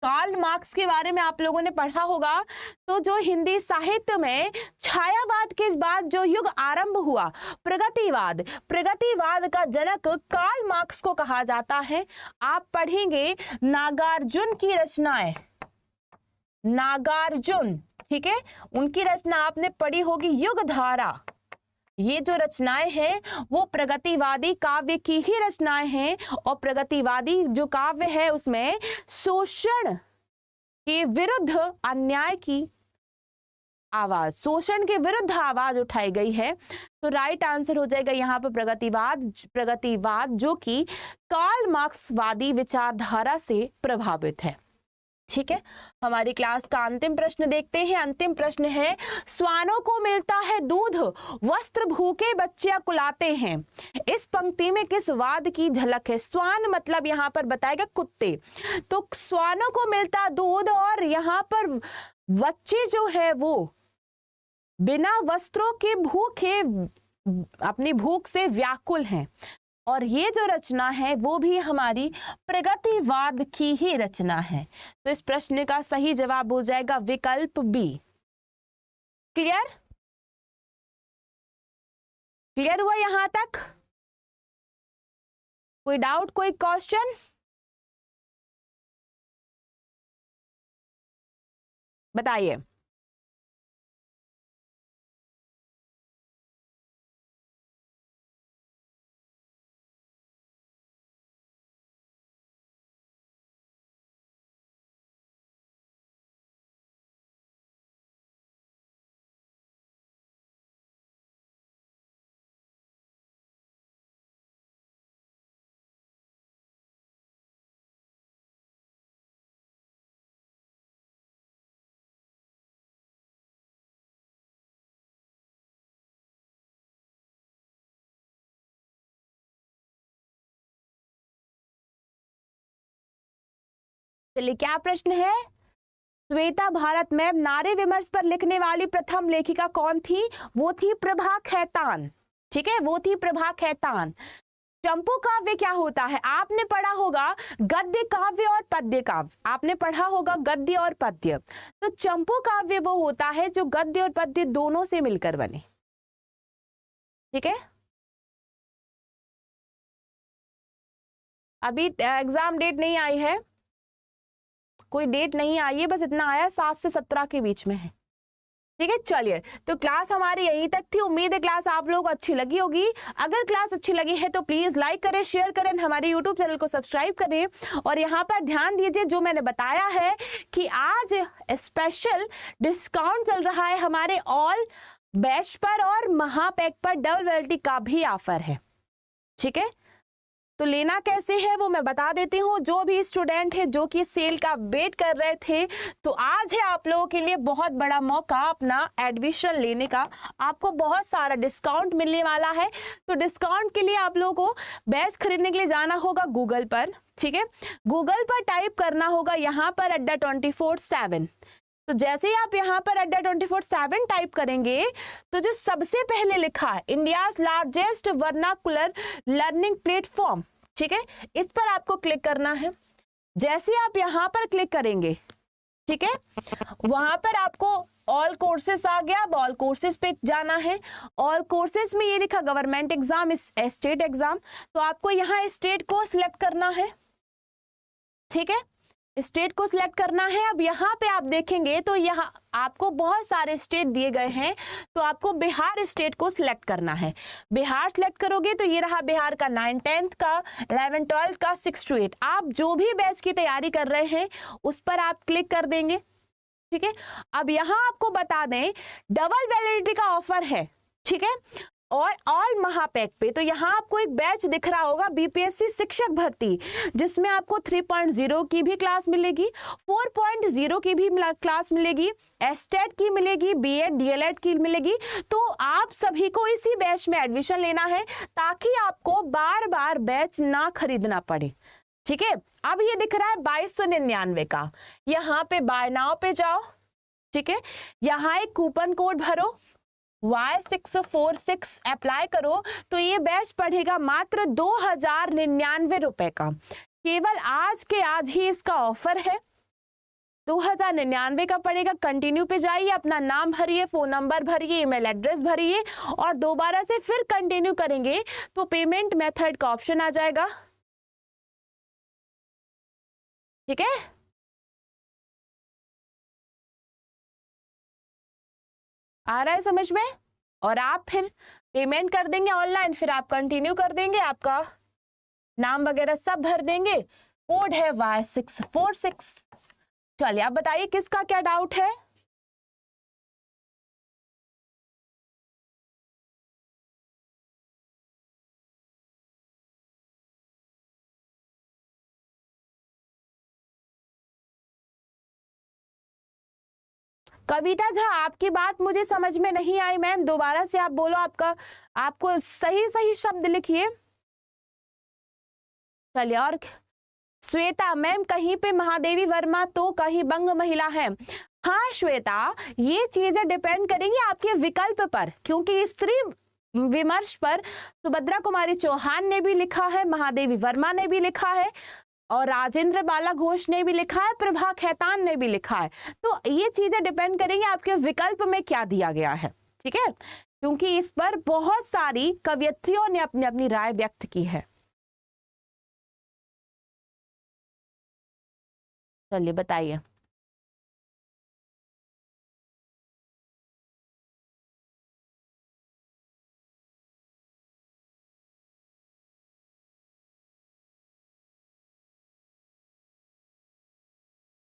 कार्ल मार्क्स के बारे में आप लोगों ने पढ़ा होगा। तो जो हिंदी साहित्य में छायावाद के बाद जो युग आरंभ हुआ, प्रगतिवाद, प्रगतिवाद का जनक कार्ल मार्क्स को कहा जाता है। आप पढ़ेंगे नागार्जुन की रचनाएं, नागार्जुन। ठीक है, उनकी रचना आपने पढ़ी होगी युगधारा। ये जो रचनाएं हैं वो प्रगतिवादी काव्य की ही रचनाएं हैं। और प्रगतिवादी जो काव्य है उसमें शोषण के विरुद्ध अन्याय की आवाज, शोषण के विरुद्ध आवाज उठाई गई है। तो राइट आंसर हो जाएगा यहाँ पर प्रगतिवाद। प्रगतिवाद जो कि कार्ल मार्क्सवादी विचारधारा से प्रभावित है। ठीक है, हमारी क्लास का अंतिम प्रश्न देखते हैं। अंतिम प्रश्न है, श्वानों को मिलता है दूध, वस्त्र भूखे बच्चे कुलाते हैं। इस पंक्ति में किस वाद की झलक है? श्वान मतलब यहाँ पर बताएगा कुत्ते। तो श्वानों को मिलता दूध और यहाँ पर बच्चे जो है वो बिना वस्त्रों के भूखे, अपनी भूख से व्याकुल हैं। और ये जो रचना है वो भी हमारी प्रगतिवाद की ही रचना है। तो इस प्रश्न का सही जवाब हो जाएगा विकल्प बी। क्लियर? क्लियर हुआ यहां तक? कोई डाउट, कोई क्वेश्चन? बताइए। चलिए क्या प्रश्न है? श्वेता भारत मैम नारी विमर्श पर लिखने वाली प्रथम लेखिका कौन थी? वो थी प्रभा खेतान। ठीक है, वो थी प्रभा खेतान। चंपू काव्य क्या होता है? आपने पढ़ा होगा गद्य काव्य और पद्य काव्य, आपने पढ़ा होगा गद्य और पद्य। तो चंपू काव्य वो होता है जो गद्य और पद्य दोनों से मिलकर बने। ठीक है, अभी एग्जाम डेट नहीं आई है, कोई डेट नहीं आई है, बस इतना आया 7 से 17 के बीच में है। ठीक है, चलिए तो क्लास हमारी यहीं तक थी। उम्मीद है क्लास आप लोगों को अच्छी लगी होगी। अगर क्लास अच्छी लगी है तो प्लीज लाइक करें, शेयर करें, हमारे यूट्यूब चैनल को सब्सक्राइब करें। और यहाँ पर ध्यान दीजिए जो मैंने बताया है कि आज स्पेशल डिस्काउंट चल रहा है हमारे ऑल बैच पर और महापैक पर डबल वैलिडिटी का भी ऑफर है। ठीक है, तो लेना कैसे है वो मैं बता देती हूँ। जो भी स्टूडेंट है जो कि सेल का वेट कर रहे थे, तो आज है आप लोगों के लिए बहुत बड़ा मौका अपना एडमिशन लेने का। आपको बहुत सारा डिस्काउंट मिलने वाला है। तो डिस्काउंट के लिए आप लोगों को बैच खरीदने के लिए जाना होगा गूगल पर। ठीक है, गूगल पर टाइप करना होगा यहाँ पर अड्डा 24/7। तो जैसे ही आप यहाँ पर अड्डा 24/7 टाइप करेंगे तो जो सबसे पहले लिखा है India's largest vernacular learning platform, ठीक है, इस पर आपको क्लिक करना है। जैसे आप यहाँ पर क्लिक करेंगे, ठीक है, वहां पर आपको ऑल कोर्सेस आ गया। अब ऑल कोर्सेस पे जाना है। ऑल कोर्सेस में ये लिखा गवर्नमेंट एग्जाम, स्टेट एग्जाम, तो आपको यहाँ स्टेट को सिलेक्ट करना है। ठीक है, स्टेट को सिलेक्ट करना है। अब यहाँ पे आप देखेंगे तो यहाँ आपको बहुत सारे स्टेट दिए गए हैं, तो आपको बिहार स्टेट को सिलेक्ट करना है। बिहार सिलेक्ट करोगे तो ये रहा बिहार का 9th 10th का 11th 12th का 6 to 8। आप जो भी बैच की तैयारी कर रहे हैं उस पर आप क्लिक कर देंगे। ठीक है, अब यहाँ आपको बता दें डबल वैलिडिटी का ऑफर है। ठीक है, और ऑल महापैक पे तो यहाँ आपको एक बैच दिख रहा होगा बीपीएससी शिक्षक भर्ती, जिसमें आपको 3.0 की भी क्लास मिलेगी, 4.0 की भी क्लास मिलेगी, एस्टेट की मिलेगी, बीएड डीएलएड की मिलेगी। तो आप सभी को इसी बैच में एडमिशन लेना है ताकि आपको बार बार बैच ना खरीदना पड़े। ठीक है, अब ये दिख रहा है 2299 का, यहाँ पे बाय नाउ पे जाओ। ठीक है, यहाँ एक कूपन कोड भरो Y646 अप्लाई करो तो ये बैच पड़ेगा मात्र 2099 रुपए का। केवल आज के आज ही इसका ऑफर है, 2099 का पड़ेगा। कंटिन्यू पे जाइए, अपना नाम भरिए, फोन नंबर भरिए, ईमेल एड्रेस भरिए और दोबारा से फिर कंटिन्यू करेंगे तो पेमेंट मेथड का ऑप्शन आ जाएगा। ठीक है, आ रहा है समझ में? और आप फिर पेमेंट कर देंगे ऑनलाइन, फिर आप कंटिन्यू कर देंगे, आपका नाम वगैरह सब भर देंगे। कोड है Y646। चलिए आप बताइए किसका क्या डाउट है? कविता झा आपकी बात मुझे समझ में नहीं आई मैम, दोबारा से आप बोलो। आपको सही सही शब्द लिखिए। चलिए, और श्वेता मैम कहीं पे महादेवी वर्मा तो कहीं बंग महिला है। हाँ श्वेता, ये चीजें डिपेंड करेंगी आपके विकल्प पर, क्योंकि स्त्री विमर्श पर सुभद्रा कुमारी चौहान ने भी लिखा है, महादेवी वर्मा ने भी लिखा है और राजेंद्र बाला घोष ने भी लिखा है, प्रभा खेतान ने भी लिखा है। तो ये चीजें डिपेंड करेंगी आपके विकल्प में क्या दिया गया है। ठीक है, क्योंकि इस पर बहुत सारी कवयित्रियों ने अपनी अपनी राय व्यक्त की है। चलिए बताइए।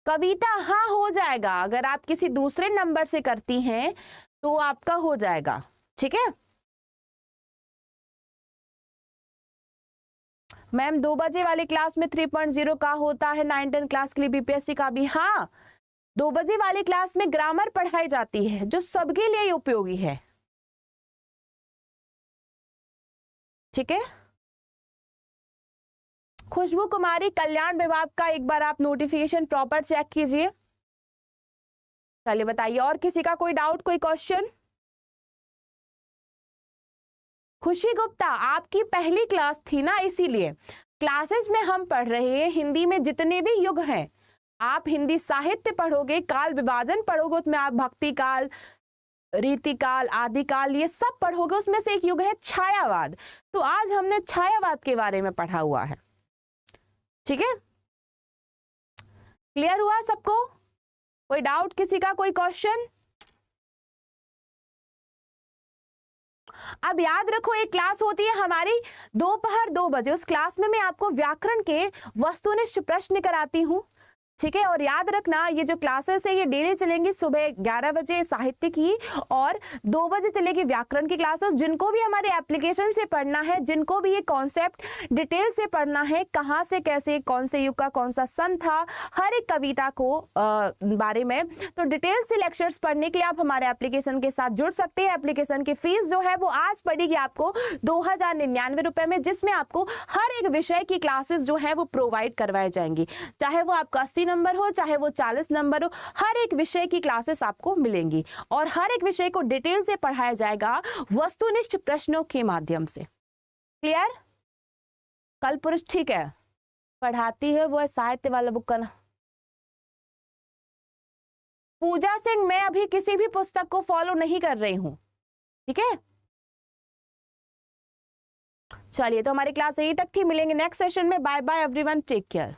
कविता हाँ हो जाएगा, अगर आप किसी दूसरे नंबर से करती हैं तो आपका हो जाएगा। ठीक है मैम, 2 बजे वाली क्लास में 3.0 का होता है, 9th 10th क्लास के लिए बीपीएससी का भी। हाँ, 2 बजे वाली क्लास में ग्रामर पढ़ाई जाती है जो सबके लिए उपयोगी है। ठीक है, खुशबू कुमारी, कल्याण विभाग का एक बार आप नोटिफिकेशन प्रॉपर चेक कीजिए। चलिए बताइए, और किसी का कोई डाउट, कोई क्वेश्चन? खुशी गुप्ता, आपकी पहली क्लास थी ना, इसीलिए क्लासेस में हम पढ़ रहे हैं हिंदी में जितने भी युग हैं। आप हिंदी साहित्य पढ़ोगे, काल विभाजन पढ़ोगे, उसमें आप भक्ति काल, रीतिकाल, आदिकाल, ये सब पढ़ोगे। उसमें से एक युग है छायावाद। तो आज हमने छायावाद के बारे में पढ़ा हुआ है। ठीक है, क्लियर हुआ सबको? कोई डाउट किसी का, कोई क्वेश्चन? अब याद रखो, एक क्लास होती है हमारी दोपहर 2 बजे। उस क्लास में मैं आपको व्याकरण के वस्तुनिष्ठ प्रश्न कराती हूँ। ठीक है, और याद रखना ये जो क्लासेस है ये डेली चलेंगी। सुबह 11 बजे साहित्य की और 2 बजे चलेगी व्याकरण की क्लासेस। जिनको भी हमारे एप्लीकेशन से पढ़ना है, जिनको भी ये कॉन्सेप्ट डिटेल से पढ़ना है, कहाँ से कैसे, कौन से युग का कौन सा सन था, हर एक कविता को बारे में, तो डिटेल से लेक्चर्स पढ़ने के लिए आप हमारे एप्लीकेशन के साथ जुड़ सकते हैं। एप्लीकेशन की फीस जो है वो आज पड़ेगी आपको 2099 रुपए में, जिसमें आपको हर एक विषय की क्लासेस जो है वो प्रोवाइड करवाई जाएंगी। चाहे वो आपका 80 नंबर हो, चाहे वो 40 नंबर हो, हर एक विषय की क्लासेस आपको मिलेंगी और हर एक विषय को डिटेल से पढ़ाया जाएगा वस्तुनिष्ठ प्रश्नों के माध्यम से। क्लियर? कल पुरुष ठीक है पढ़ाती है, वो है साहित्य वाला बुक का ना। पूजा सिंह, मैं अभी किसी भी पुस्तक को फॉलो नहीं कर रही हूं। ठीक है, चलिए तो हमारी क्लास यहीं तक थी। मिलेंगे नेक्स्ट सेशन में। Bye bye everyone, take care.